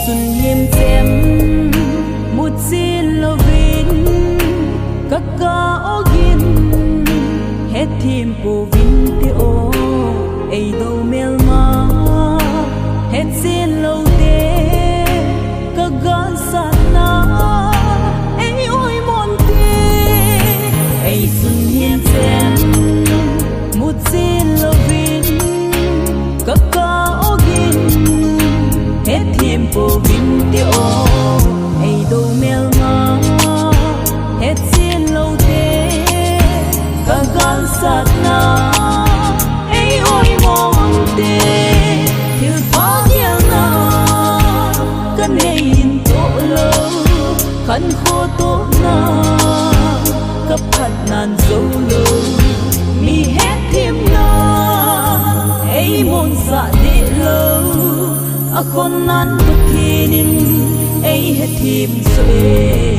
xuân hiêm xem một xin lo vin các ca ô gin hết thêm po vin te ô ai đâu mel ma hết xin lâu te các gan sát na ai ôi mon te ai xuân hiêm xem một xin lo vin các ca ô gin hết thêm po vin te ô ai đâu mel ma hết xin lâu te các gan sát na ai ôi mon te thiếu phá giang na kan hin to lo kan kho to na cấp thật nan dấu lo mi hết thêm na ai mon sa de lo a con nan bất thinin ai hết thêm xuê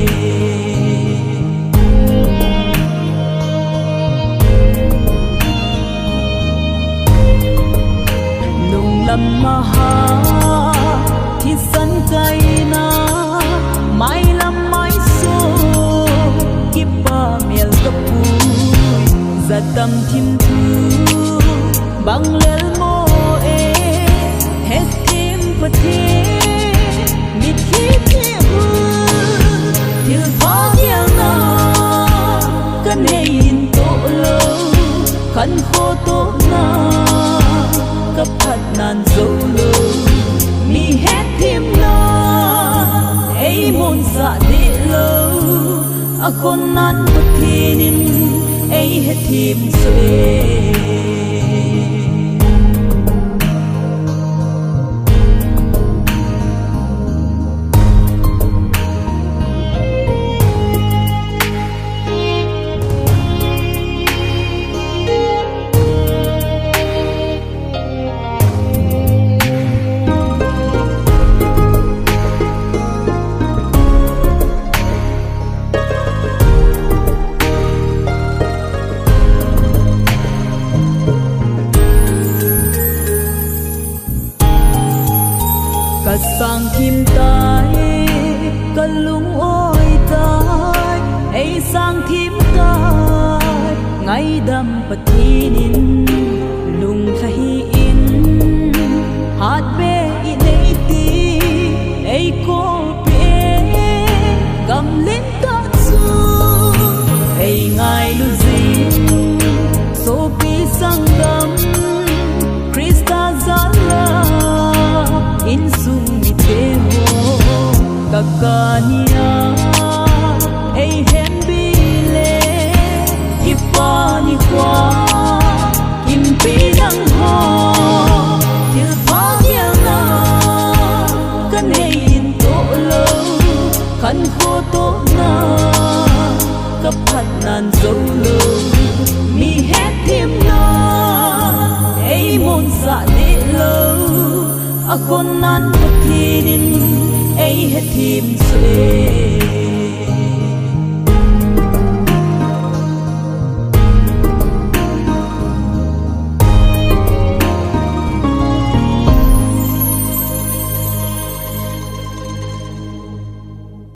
lâm ma ha thì sân cây na mai lâm mai số kiếp ba miel cấp vui za tâm thim thu băng lel mo e hết tim bất thế mít khí thế hư thiếu phá giang na kan hin to lo kan kho to na cấp thật nan dấu lơ mi hết thêm na ai muốn dạ để lâu a con nan bất thinin ai hết thêm xuê cả sang kim tai cả lung ôi tai ai sang kim tai ngay đam bát thinin lung khai in hát bê in ai ti ai cô bê gam lên ta su ai ngay lu gì so pi sang đam Krista zala in sung mi te ho kakania ai hem bi le ipa ni kwa kim pi nang ho til pha giang na kan hein to lo kan kho to na cấp thật nan dấu lo mi hết thêm na ai muốn dạ để lâu a con nan bất thinin ai hết thêm xuê